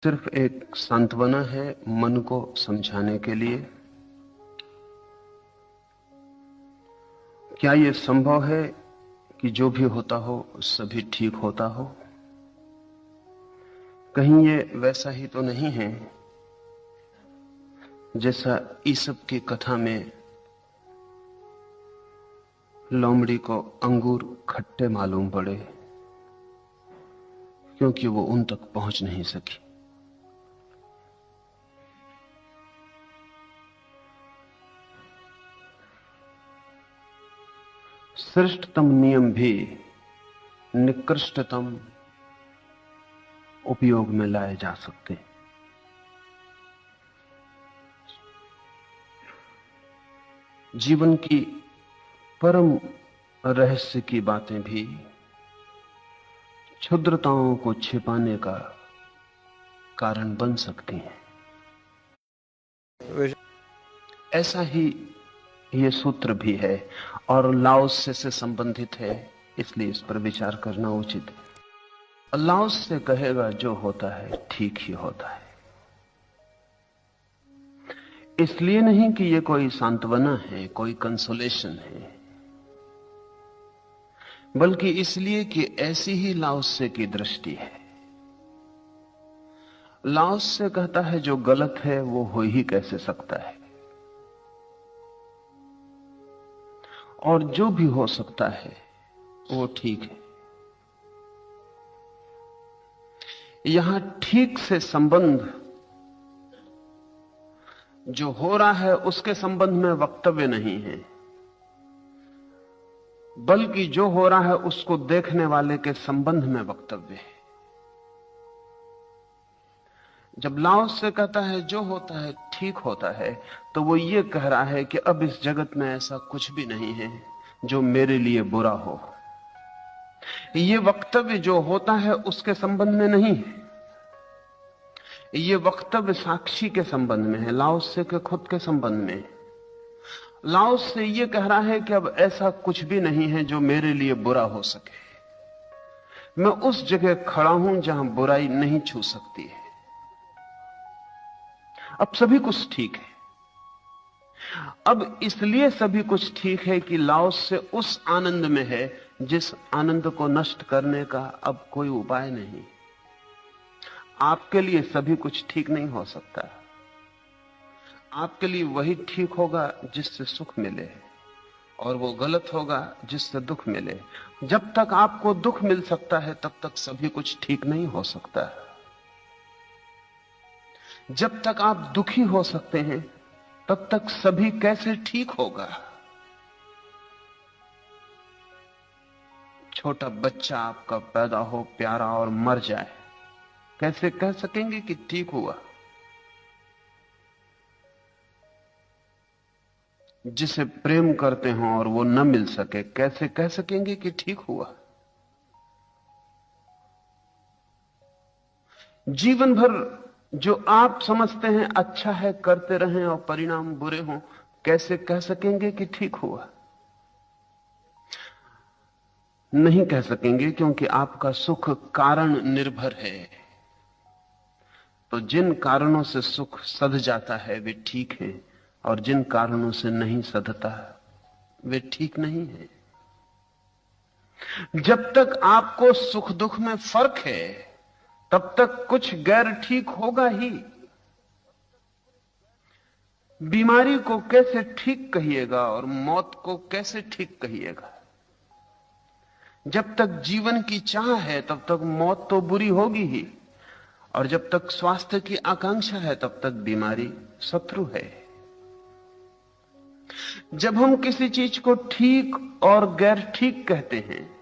सिर्फ एक सांत्वना है मन को समझाने के लिए। क्या यह संभव है कि जो भी होता हो सभी ठीक होता हो? कहीं ये वैसा ही तो नहीं है जैसा ईसप की कथा में लोमड़ी को अंगूर खट्टे मालूम पड़े क्योंकि वो उन तक पहुंच नहीं सकी। श्रेष्ठतम नियम भी निकृष्टतम उपयोग में लाए जा सकते हैं। जीवन की परम रहस्य की बातें भी क्षुद्रताओं को छिपाने का कारण बन सकती हैं। ऐसा ही यह सूत्र भी है और लाओत्से से संबंधित है, इसलिए इस पर विचार करना उचित है। लाओत्से कहेगा जो होता है ठीक ही होता है। इसलिए नहीं कि यह कोई सांत्वना है, कोई कंसोलेशन है, बल्कि इसलिए कि ऐसी ही लाओत्से की दृष्टि है। लाओत्से कहता है जो गलत है वो हो ही कैसे सकता है, और जो भी हो सकता है वो ठीक है। यहां ठीक से संबंध जो हो रहा है उसके संबंध में वक्तव्य नहीं है, बल्कि जो हो रहा है उसको देखने वाले के संबंध में वक्तव्य है। जब लाओत्से कहता है जो होता है ठीक होता है, तो वो ये कह रहा है कि अब इस जगत में ऐसा कुछ भी नहीं है जो मेरे लिए बुरा हो। ये वक्तव्य जो होता है उसके संबंध में नहीं है, ये वक्तव्य साक्षी के संबंध में है, लाओत्से के खुद के संबंध में है। लाओत्से ये कह रहा है कि अब ऐसा कुछ भी नहीं है जो मेरे लिए बुरा हो सके। मैं उस जगह खड़ा हूं जहां बुराई नहीं छू सकती है। अब सभी कुछ ठीक है। अब इसलिए सभी कुछ ठीक है कि लाओत्से उस आनंद में है जिस आनंद को नष्ट करने का अब कोई उपाय नहीं। आपके लिए सभी कुछ ठीक नहीं हो सकता। आपके लिए वही ठीक होगा जिससे सुख मिले, और वो गलत होगा जिससे दुख मिले। जब तक आपको दुख मिल सकता है तब तक सभी कुछ ठीक नहीं हो सकता। जब तक आप दुखी हो सकते हैं तब तक सभी कैसे ठीक होगा? छोटा बच्चा आपका पैदा हो प्यारा और मर जाए, कैसे कह सकेंगे कि ठीक हुआ? जिसे प्रेम करते हो और वो न मिल सके, कैसे कह सकेंगे कि ठीक हुआ? जीवन भर जो आप समझते हैं अच्छा है करते रहें और परिणाम बुरे हों, कैसे कह सकेंगे कि ठीक हुआ? नहीं कह सकेंगे, क्योंकि आपका सुख कारण निर्भर है। तो जिन कारणों से सुख सध जाता है वे ठीक है, और जिन कारणों से नहीं सधता वे ठीक नहीं है। जब तक आपको सुख दुख में फर्क है तब तक कुछ गैर ठीक होगा ही। बीमारी को कैसे ठीक कहिएगा और मौत को कैसे ठीक कहिएगा? जब तक जीवन की चाह है तब तक मौत तो बुरी होगी ही, और जब तक स्वास्थ्य की आकांक्षा है तब तक बीमारी शत्रु है। जब हम किसी चीज को ठीक और गैर ठीक कहते हैं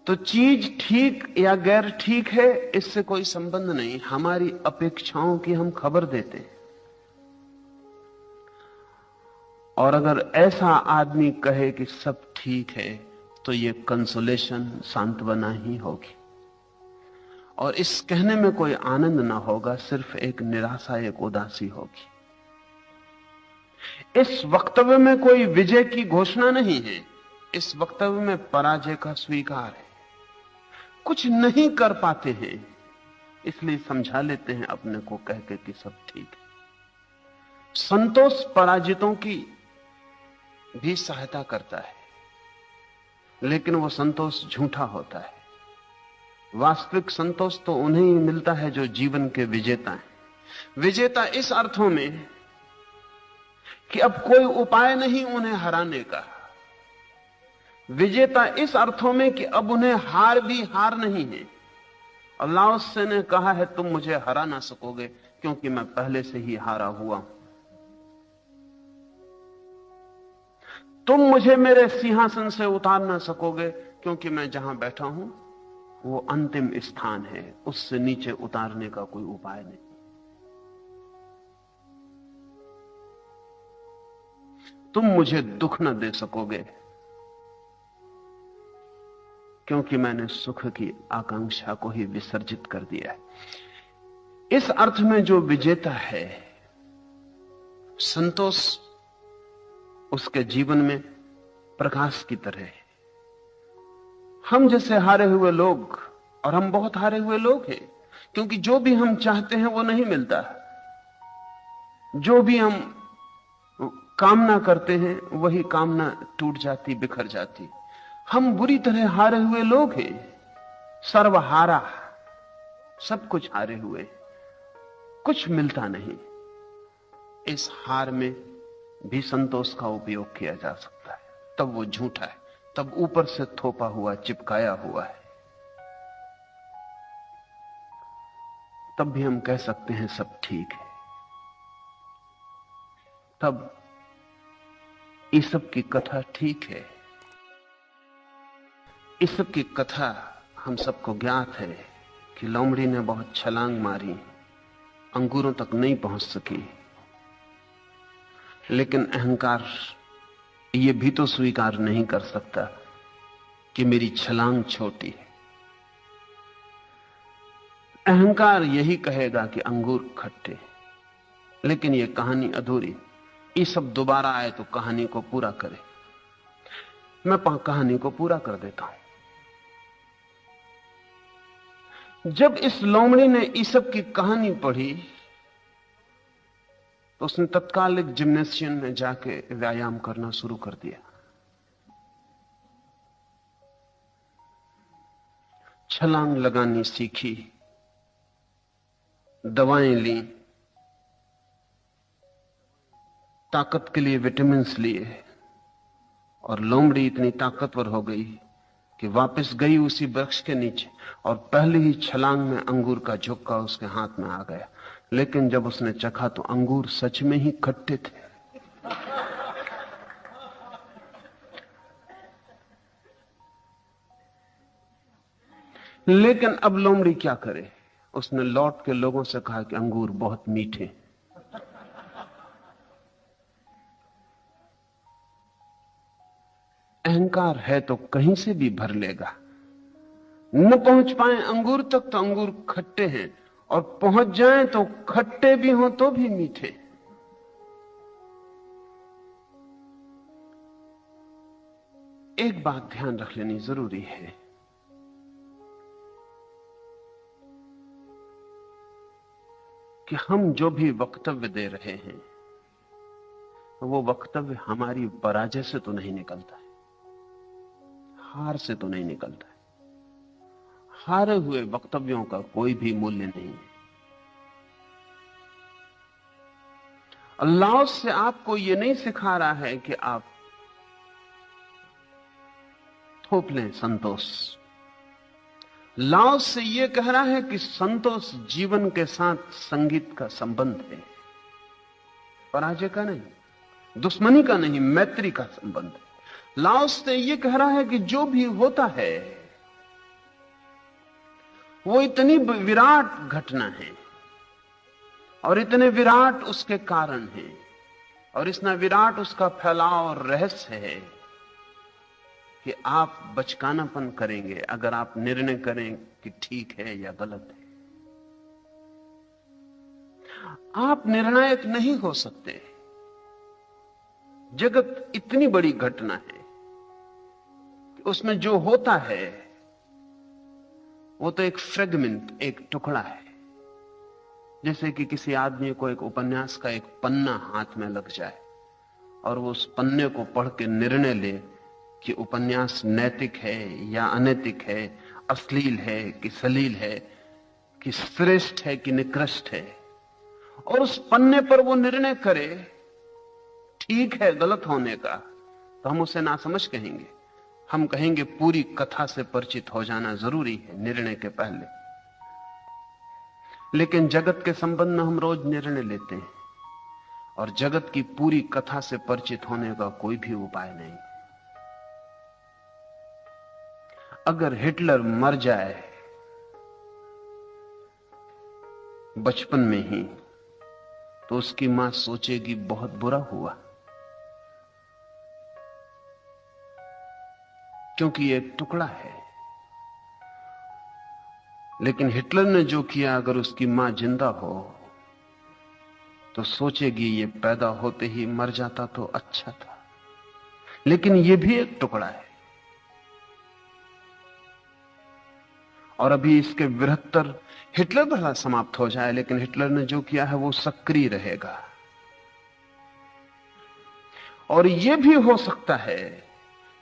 तो चीज ठीक या गैर ठीक है इससे कोई संबंध नहीं, हमारी अपेक्षाओं की हम खबर देते हैं। और अगर ऐसा आदमी कहे कि सब ठीक है तो ये कंसोलेशन, सांत्वना ही होगी, और इस कहने में कोई आनंद ना होगा, सिर्फ एक निराशा, एक उदासी होगी। इस वक्तव्य में कोई विजय की घोषणा नहीं है, इस वक्तव्य में पराजय का स्वीकार है। कुछ नहीं कर पाते हैं इसलिए समझा लेते हैं अपने को कह के कि सब ठीक है। संतोष पराजितों की भी सहायता करता है, लेकिन वो संतोष झूठा होता है। वास्तविक संतोष तो उन्हें ही मिलता है जो जीवन के विजेता हैं। विजेता इस अर्थों में कि अब कोई उपाय नहीं उन्हें हराने का। विजेता इस अर्थों में कि अब उन्हें हार भी हार नहीं है। और लाओ त्से ने कहा है तुम मुझे हरा ना सकोगे क्योंकि मैं पहले से ही हारा हुआ हूं। तुम मुझे मेरे सिंहासन से उतार ना सकोगे क्योंकि मैं जहां बैठा हूं वो अंतिम स्थान है, उससे नीचे उतारने का कोई उपाय नहीं। तुम मुझे दुख न दे सकोगे क्योंकि मैंने सुख की आकांक्षा को ही विसर्जित कर दिया है। इस अर्थ में जो विजेता है, संतोष उसके जीवन में प्रकाश की तरह है। हम जैसे हारे हुए लोग, और हम बहुत हारे हुए लोग हैं, क्योंकि जो भी हम चाहते हैं वो नहीं मिलता। जो भी हम कामना करते हैं वही कामना टूट जाती, बिखर जाती। हम बुरी तरह हारे हुए लोग हैं, सर्वहारा, सब कुछ हारे हुए, कुछ मिलता नहीं। इस हार में भी संतोष का उपयोग किया जा सकता है, तब वो झूठा है, तब ऊपर से थोपा हुआ, चिपकाया हुआ है। तब भी हम कह सकते हैं सब ठीक है। तब ईसब की कथा ठीक है। ईसब की कथा हम सबको ज्ञात है कि लोमड़ी ने बहुत छलांग मारी, अंगूरों तक नहीं पहुंच सकी, लेकिन अहंकार ये भी तो स्वीकार नहीं कर सकता कि मेरी छलांग छोटी है। अहंकार यही कहेगा कि अंगूर खट्टे, लेकिन यह कहानी अधूरी। ये सब दोबारा आए तो कहानी को पूरा करे। मैं कहानी को पूरा कर देता हूं। जब इस लोमड़ी ने ईसब की कहानी पढ़ी तो उसने तत्काल एक जिम्नेशियम में जाके व्यायाम करना शुरू कर दिया। छलांग लगानी सीखी, दवाएं ली, ताकत के लिए विटामिन्स लिए, और लोमड़ी इतनी ताकतवर हो गई कि वापस गई उसी वृक्ष के नीचे और पहली ही छलांग में अंगूर का झुक्का उसके हाथ में आ गया। लेकिन जब उसने चखा तो अंगूर सच में ही खट्टे थे। लेकिन अब लोमड़ी क्या करे? उसने लौट के लोगों से कहा कि अंगूर बहुत मीठे। अहंकार है तो कहीं से भी भर लेगा। न पहुंच पाए अंगूर तक तो अंगूर खट्टे हैं, और पहुंच जाएं तो खट्टे भी हों तो भी मीठे। एक बात ध्यान रख लेनी जरूरी है, कि हम जो भी वक्तव्य दे रहे हैं वो वक्तव्य हमारी पराजय से तो नहीं निकलता है, हार से तो नहीं निकलता है। हारे हुए वक्तव्यों का कोई भी मूल्य नहीं है। अल्लाह से आपको यह नहीं सिखा रहा है कि आप थोप लें संतोष। लाओस से यह कह रहा है कि संतोष जीवन के साथ संगीत का संबंध है, पराजय का नहीं, दुश्मनी का नहीं, मैत्री का संबंध है। लाओस से यह कह रहा है कि जो भी होता है वो इतनी विराट घटना है और इतने विराट उसके कारण है और इतना विराट उसका फैलाव और रहस्य है कि आप बचकानापन करेंगे अगर आप निर्णय करें कि ठीक है या गलत है। आप निर्णायक नहीं हो सकते। जगत इतनी बड़ी घटना है कि उसमें जो होता है वो तो एक फ्रेगमेंट, एक टुकड़ा है। जैसे कि किसी आदमी को एक उपन्यास का एक पन्ना हाथ में लग जाए और वो उस पन्ने को पढ़ के निर्णय ले कि उपन्यास नैतिक है या अनैतिक है, अश्लील है कि सलील है, कि श्रेष्ठ है कि निकृष्ट है, और उस पन्ने पर वो निर्णय करे ठीक है गलत होने का, तो हम उसे नासमझ कहेंगे। हम कहेंगे पूरी कथा से परिचित हो जाना जरूरी है निर्णय के पहले। लेकिन जगत के संबंध में हम रोज निर्णय लेते हैं और जगत की पूरी कथा से परिचित होने का कोई भी उपाय नहीं। अगर हिटलर मर जाए बचपन में ही तो उसकी मां सोचेगी बहुत बुरा हुआ, क्योंकि ये एक टुकड़ा है। लेकिन हिटलर ने जो किया, अगर उसकी मां जिंदा हो तो सोचेगी ये पैदा होते ही मर जाता तो अच्छा था। लेकिन ये भी एक टुकड़ा है और अभी इसके बृहत्तर हिटलर भला समाप्त हो जाए, लेकिन हिटलर ने जो किया है वो सक्रिय रहेगा। और यह भी हो सकता है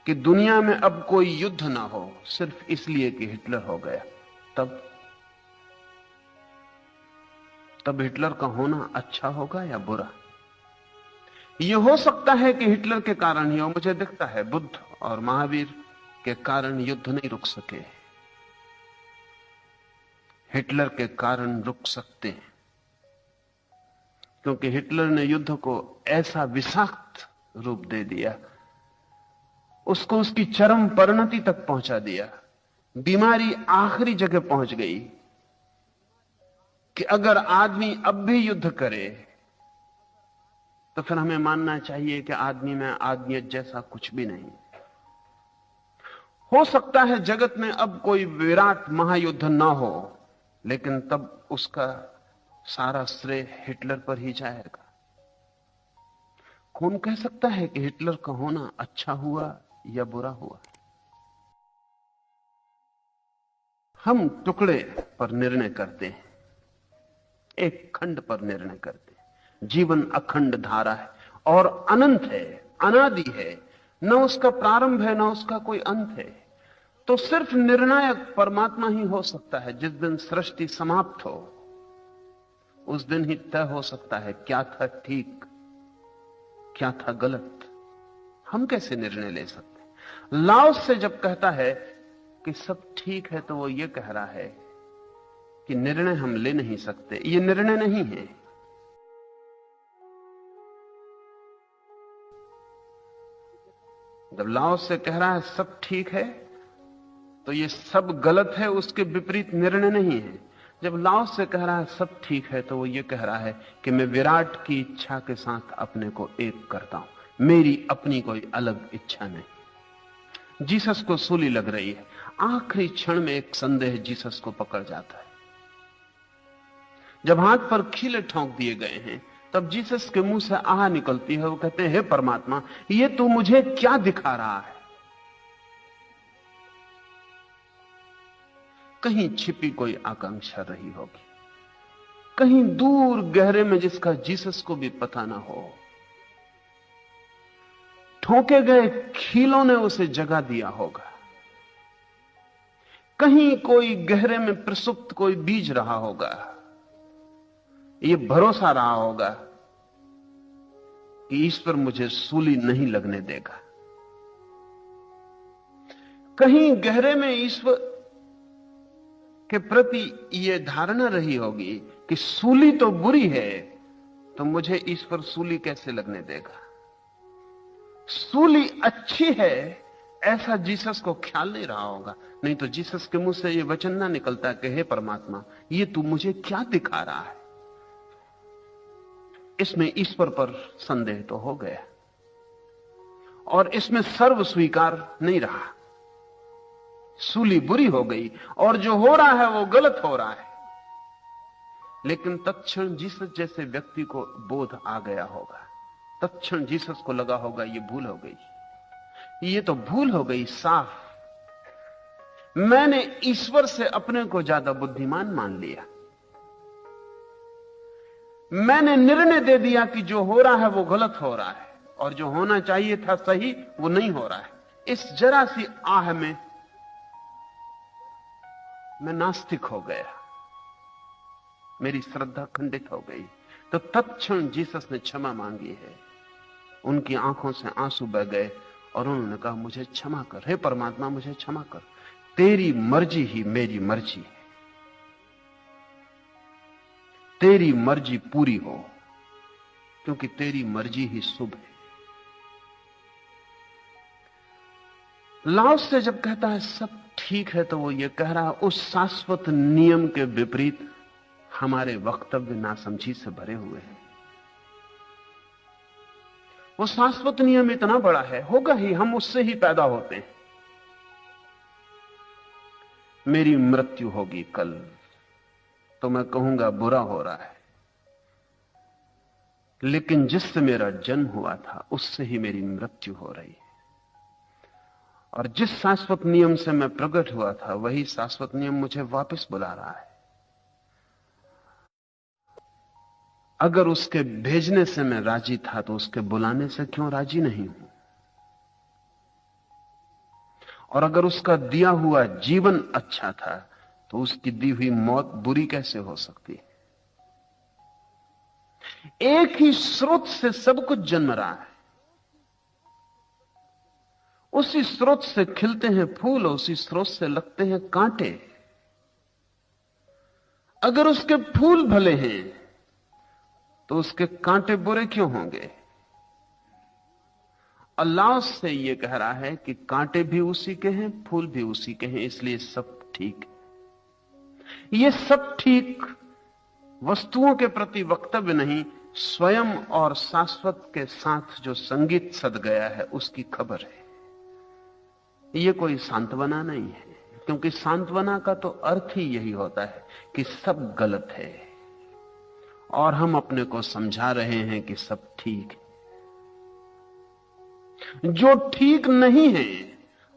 कि दुनिया में अब कोई युद्ध ना हो सिर्फ इसलिए कि हिटलर हो गया। तब हिटलर का होना अच्छा होगा या बुरा? यह हो सकता है कि हिटलर के कारण ही, और मुझे दिखता है बुद्ध और महावीर के कारण युद्ध नहीं रुक सके, हिटलर के कारण रुक सकते हैं। क्योंकि हिटलर ने युद्ध को ऐसा विषाक्त रूप दे दिया, उसको उसकी चरम परिणति तक पहुंचा दिया। बीमारी आखिरी जगह पहुंच गई कि अगर आदमी अब भी युद्ध करे तो फिर हमें मानना चाहिए कि आदमी में आदमियत जैसा कुछ भी नहीं। हो सकता है जगत में अब कोई विराट महायुद्ध ना हो, लेकिन तब उसका सारा श्रेय हिटलर पर ही जाएगा। कौन कह सकता है कि हिटलर का होना अच्छा हुआ या बुरा हुआ? हम टुकड़े पर निर्णय करते हैं, एक खंड पर निर्णय करते हैं। जीवन अखंड धारा है और अनंत है, अनादि है, न उसका प्रारंभ है न उसका कोई अंत है। तो सिर्फ निर्णायक परमात्मा ही हो सकता है। जिस दिन सृष्टि समाप्त हो उस दिन ही तय हो सकता है क्या था ठीक, क्या था गलत। हम कैसे निर्णय ले सकते? लाओस से जब कहता है कि सब ठीक है तो वो ये कह रहा है कि निर्णय हम ले नहीं सकते, ये निर्णय नहीं है। जब लाओस से कह रहा है सब ठीक है तो ये सब गलत है, उसके विपरीत निर्णय नहीं है। जब लाओस से कह रहा है सब ठीक है तो वो ये कह रहा है कि मैं विराट की इच्छा के साथ अपने को एक करता हूं, मेरी अपनी कोई अलग इच्छा नहीं। जीसस को सूली लग रही है, आखिरी क्षण में एक संदेह जीसस को पकड़ जाता है। जब हाथ पर खीले ठोंक दिए गए हैं तब जीसस के मुंह से आह निकलती है। वो कहते हैं हे परमात्मा, ये तू मुझे क्या दिखा रहा है? कहीं छिपी कोई आकांक्षा रही होगी, कहीं दूर गहरे में जिसका जीसस को भी पता ना हो। ठोके गए खीलों ने उसे जगा दिया होगा। कहीं कोई गहरे में प्रसुप्त कोई बीज रहा होगा। ये भरोसा रहा होगा कि ईश्वर मुझे सूली नहीं लगने देगा। कहीं गहरे में ईश्वर के प्रति यह धारणा रही होगी कि सूली तो बुरी है, तो मुझे ईश्वर सूली कैसे लगने देगा। सूली अच्छी है ऐसा जीसस को ख्याल नहीं रहा होगा, नहीं तो जीसस के मुंह से यह वचन ना निकलता कि हे परमात्मा, ये तू मुझे क्या दिखा रहा है। इसमें ईश्वर पर संदेह तो हो गया और इसमें सर्व स्वीकार नहीं रहा। सूली बुरी हो गई और जो हो रहा है वो गलत हो रहा है। लेकिन तत्क्षण जीसस जैसे व्यक्ति को बोध आ गया होगा, तत्क्षण जीसस को लगा होगा ये भूल हो गई, ये तो भूल हो गई साफ। मैंने ईश्वर से अपने को ज्यादा बुद्धिमान मान लिया। मैंने निर्णय दे दिया कि जो हो रहा है वो गलत हो रहा है और जो होना चाहिए था सही वो नहीं हो रहा है। इस जरा सी आह में मैं नास्तिक हो गया, मेरी श्रद्धा खंडित हो गई। तो तत्क्षण जीसस ने क्षमा मांगी है। उनकी आंखों से आंसू बह गए और उन्होंने कहा, मुझे क्षमा कर, हे परमात्मा मुझे क्षमा कर, तेरी मर्जी ही मेरी मर्जी है, तेरी मर्जी पूरी हो, क्योंकि तेरी मर्जी ही शुभ है। लाओस से जब कहता है सब ठीक है, तो वो ये कह रहा है उस शाश्वत नियम के विपरीत हमारे वक्तव्य नासमझी से भरे हुए हैं। वो शाश्वत नियम इतना बड़ा है, होगा ही, हम उससे ही पैदा होते हैं। मेरी मृत्यु होगी कल, तो मैं कहूंगा बुरा हो रहा है, लेकिन जिससे मेरा जन्म हुआ था उससे ही मेरी मृत्यु हो रही है। और जिस शाश्वत नियम से मैं प्रकट हुआ था वही शाश्वत नियम मुझे वापस बुला रहा है। अगर उसके भेजने से मैं राजी था तो उसके बुलाने से क्यों राजी नहीं हूं? और अगर उसका दिया हुआ जीवन अच्छा था तो उसकी दी हुई मौत बुरी कैसे हो सकती है? एक ही स्रोत से सब कुछ जन्म रहा है, उसी स्रोत से खिलते हैं फूल, उसी स्रोत से लगते हैं कांटे। अगर उसके फूल भले हैं तो उसके कांटे बुरे क्यों होंगे? अल्लाह से यह कह रहा है कि कांटे भी उसी के हैं, फूल भी उसी के हैं, इसलिए सब ठीक है। यह सब ठीक वस्तुओं के प्रति वक्तव्य नहीं, स्वयं और शाश्वत के साथ जो संगीत सद गया है उसकी खबर है। यह कोई सांत्वना नहीं है, क्योंकि सांत्वना का तो अर्थ ही यही होता है कि सब गलत है और हम अपने को समझा रहे हैं कि सब ठीक है। जो ठीक नहीं है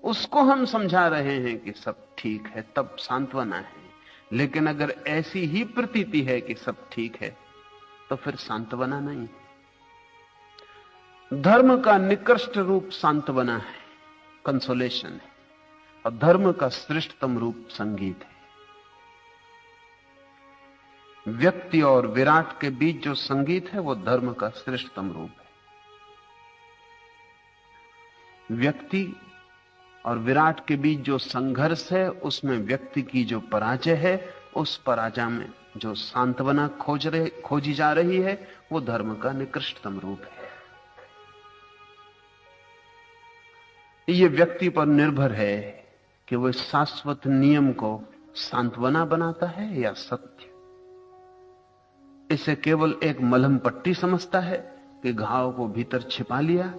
उसको हम समझा रहे हैं कि सब ठीक है, तब सांत्वना है। लेकिन अगर ऐसी ही प्रतीति है कि सब ठीक है तो फिर सांत्वना नहीं है। धर्म का निकृष्ट रूप सांत्वना है, कंसोलेशन है, और धर्म का श्रेष्ठतम रूप संगीत है। व्यक्ति और विराट के बीच जो संगीत है वो धर्म का श्रेष्ठतम रूप है। व्यक्ति और विराट के बीच जो संघर्ष है उसमें व्यक्ति की जो पराजय है, उस पराजय में जो सांत्वना खोजी जा रही है वो धर्म का निकृष्टतम रूप है। ये व्यक्ति पर निर्भर है कि वो शाश्वत नियम को सांत्वना बनाता है या सत्य। इसे केवल एक मलहम पट्टी समझता है कि घाव को भीतर छिपा लिया,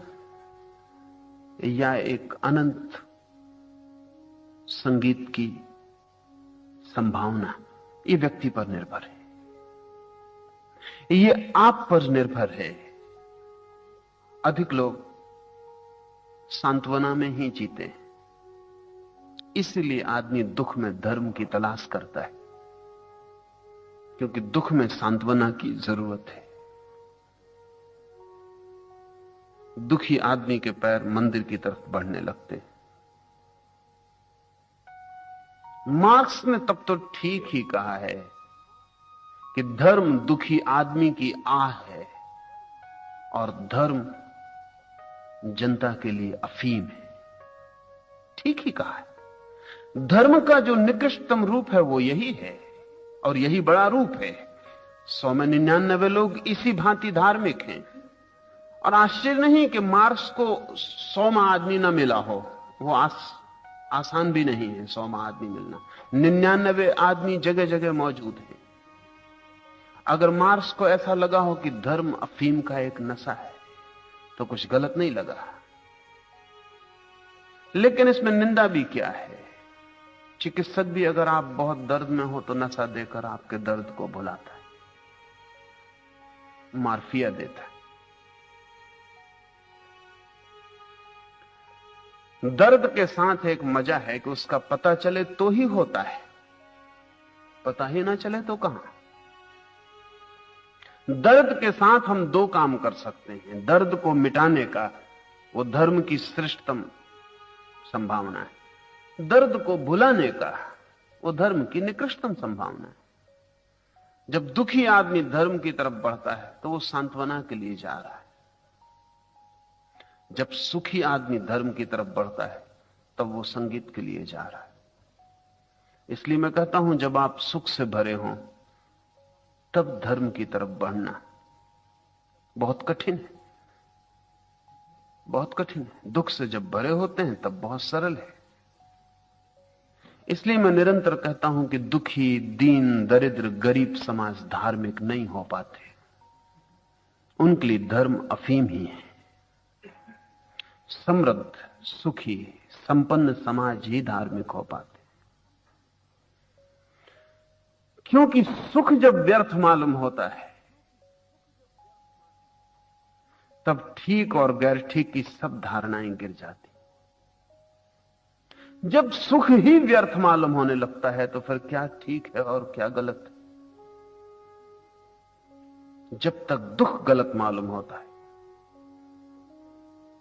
या एक अनंत संगीत की संभावना। ये व्यक्ति पर निर्भर है, ये आप पर निर्भर है। अधिक लोग सांत्वना में ही जीते हैं, इसलिए आदमी दुख में धर्म की तलाश करता है, क्योंकि दुख में सांत्वना की जरूरत है। दुखी आदमी के पैर मंदिर की तरफ बढ़ने लगते हैं। मार्क्स ने तब तो ठीक ही कहा है कि धर्म दुखी आदमी की आह है और धर्म जनता के लिए अफीम है। ठीक ही कहा है। धर्म का जो निकृष्टतम रूप है वो यही है और यही बड़ा रूप है। 100 में 99 लोग इसी भांति धार्मिक हैं, और आश्चर्य नहीं कि मार्क्स को 100वां आदमी ना मिला हो। वो आसान भी नहीं है 100वां आदमी मिलना। 99 आदमी जगह जगह मौजूद हैं। अगर मार्क्स को ऐसा लगा हो कि धर्म अफीम का एक नशा है तो कुछ गलत नहीं लगा, लेकिन इसमें निंदा भी क्या है। चिकित्सक भी अगर आप बहुत दर्द में हो तो नशा देकर आपके दर्द को भुलाता है, मार्फिया देता है। दर्द के साथ एक मजा है कि उसका पता चले तो ही होता है, पता ही ना चले तो कहां। दर्द के साथ हम दो काम कर सकते हैं। दर्द को मिटाने का वो धर्म की श्रेष्ठतम संभावना है, दर्द को भुलाने का वो धर्म की निकृष्टतम संभावना है। जब दुखी आदमी धर्म की तरफ बढ़ता है तो वो सांत्वना के लिए जा रहा है, जब सुखी आदमी धर्म की तरफ बढ़ता है तब वो संगीत के लिए जा रहा है। इसलिए मैं कहता हूं, जब आप सुख से भरे हों तब धर्म की तरफ बढ़ना बहुत कठिन है, बहुत कठिन है। दुख से जब भरे होते हैं तब बहुत सरल है। इसलिए मैं निरंतर कहता हूं कि दुखी, दीन, दरिद्र, गरीब समाज धार्मिक नहीं हो पाते। उनके लिए धर्म अफीम ही है। समृद्ध, सुखी, संपन्न समाज ही धार्मिक हो पाते, क्योंकि सुख जब व्यर्थ मालूम होता है तब ठीक और गैर ठीक की सब धारणाएं गिर जाती। जब सुख ही व्यर्थ मालूम होने लगता है तो फिर क्या ठीक है और क्या गलत है। जब तक दुख गलत मालूम होता है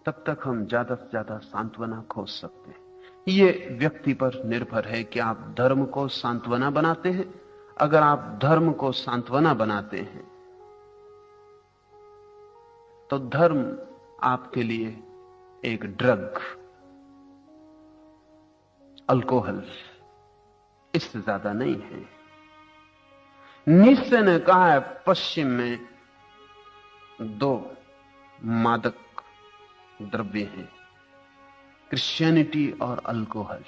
तब तक हम ज्यादा से ज्यादा सांत्वना खोज सकते हैं। यह व्यक्ति पर निर्भर है कि आप धर्म को सांत्वना बनाते हैं। अगर आप धर्म को सांत्वना बनाते हैं तो धर्म आपके लिए एक ड्रग, अल्कोहल, इससे ज्यादा नहीं है। नीत्शे ने कहा है, पश्चिम में दो मादक द्रव्य हैं, क्रिश्चियनिटी और अल्कोहल,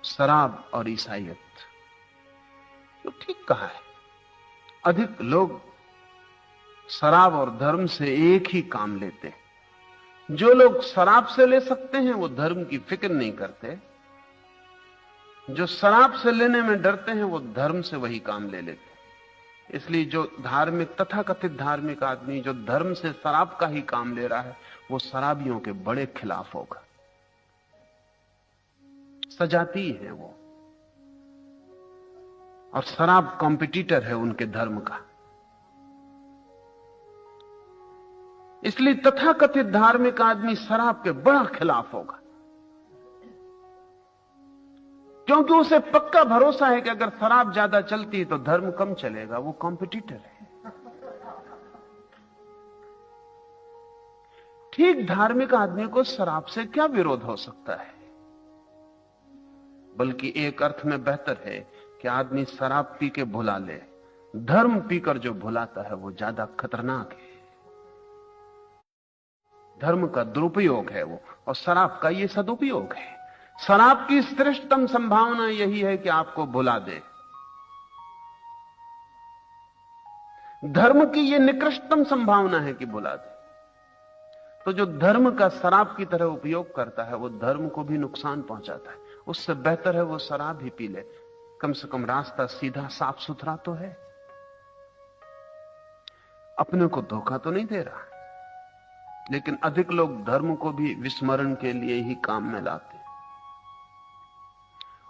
शराब और ईसाइयत। तो ठीक कहा है। अधिक लोग शराब और धर्म से एक ही काम लेते हैं। जो लोग शराब से ले सकते हैं वो धर्म की फिक्र नहीं करते, जो शराब से लेने में डरते हैं वो धर्म से वही काम ले लेते हैं। इसलिए जो धार्मिक, तथाकथित धार्मिक आदमी जो धर्म से शराब का ही काम ले रहा है वो शराबियों के बड़े खिलाफ होगा। सजाती है वो, और शराब कॉम्पिटिटर है उनके धर्म का। इसलिए तथाकथित धार्मिक आदमी शराब के बड़ा खिलाफ होगा, क्योंकि उसे पक्का भरोसा है कि अगर शराब ज्यादा चलती है तो धर्म कम चलेगा। वो कॉम्पिटिटर है। ठीक धार्मिक आदमी को शराब से क्या विरोध हो सकता है? बल्कि एक अर्थ में बेहतर है कि आदमी शराब पी के भुला ले। धर्म पीकर जो भुलाता है वो ज्यादा खतरनाक है। धर्म का दुरुपयोग है वो, और शराब का ये सदुपयोग है। शराब की श्रेष्ठतम संभावना यही है कि आपको भुला दे। धर्म की ये निकृष्टतम संभावना है कि भुला दे। तो जो धर्म का शराब की तरह उपयोग करता है वो धर्म को भी नुकसान पहुंचाता है। उससे बेहतर है वो शराब ही पी ले, कम से कम रास्ता सीधा साफ सुथरा तो है, अपने को धोखा तो नहीं दे रहा। लेकिन अधिक लोग धर्म को भी विस्मरण के लिए ही काम में लाते,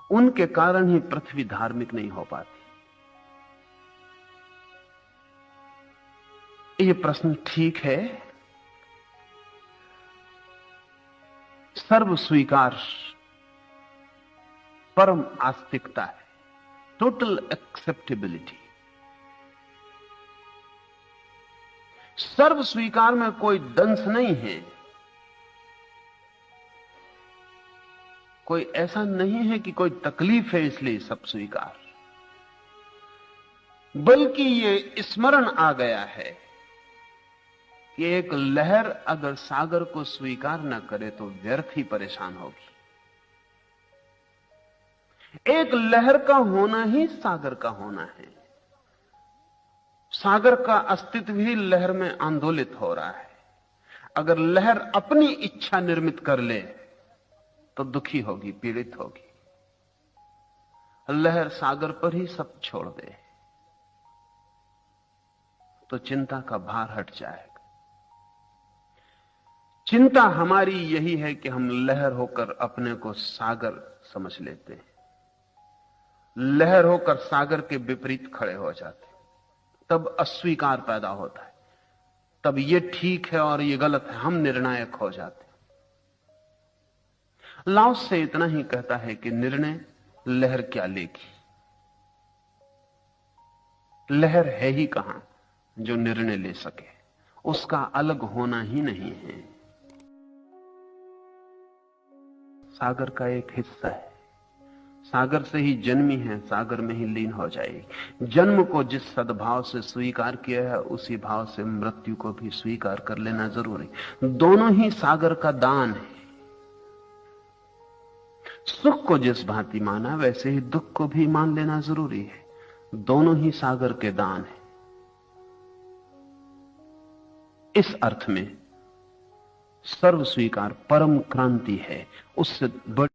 उनके कारण ही पृथ्वी धार्मिक नहीं हो पाती। ये प्रश्न ठीक है। सर्व स्वीकार परम आस्तिकता है, टोटल एक्सेप्टेबिलिटी। सर्व स्वीकार में कोई दंश नहीं है, कोई ऐसा नहीं है कि कोई तकलीफ है इसलिए सब स्वीकार, बल्कि ये स्मरण आ गया है कि एक लहर अगर सागर को स्वीकार न करे तो व्यर्थ ही परेशान होगी। एक लहर का होना ही सागर का होना है। सागर का अस्तित्व ही लहर में आंदोलित हो रहा है। अगर लहर अपनी इच्छा निर्मित कर ले तो दुखी होगी, पीड़ित होगी। लहर सागर पर ही सब छोड़ दे तो चिंता का भार हट जाएगा। चिंता हमारी यही है कि हम लहर होकर अपने को सागर समझ लेते हैं, लहर होकर सागर के विपरीत खड़े हो जाते, तब अस्वीकार पैदा होता है, तब ये ठीक है और ये गलत है, हम निर्णायक हो जाते। लाओस से इतना ही कहता है कि निर्णय लहर क्या लेगी। लहर है ही कहां जो निर्णय ले सके, उसका अलग होना ही नहीं है। सागर का एक हिस्सा है, सागर से ही जन्मी है, सागर में ही लीन हो जाएगी। जन्म को जिस सद्भाव से स्वीकार किया है, उसी भाव से मृत्यु को भी स्वीकार कर लेना जरूरी। दोनों ही सागर का दान है। सुख को जिस भांति माना, वैसे ही दुख को भी मान लेना जरूरी है। दोनों ही सागर के दान है। इस अर्थ में सर्व स्वीकार परम क्रांति है, उससे बड़ी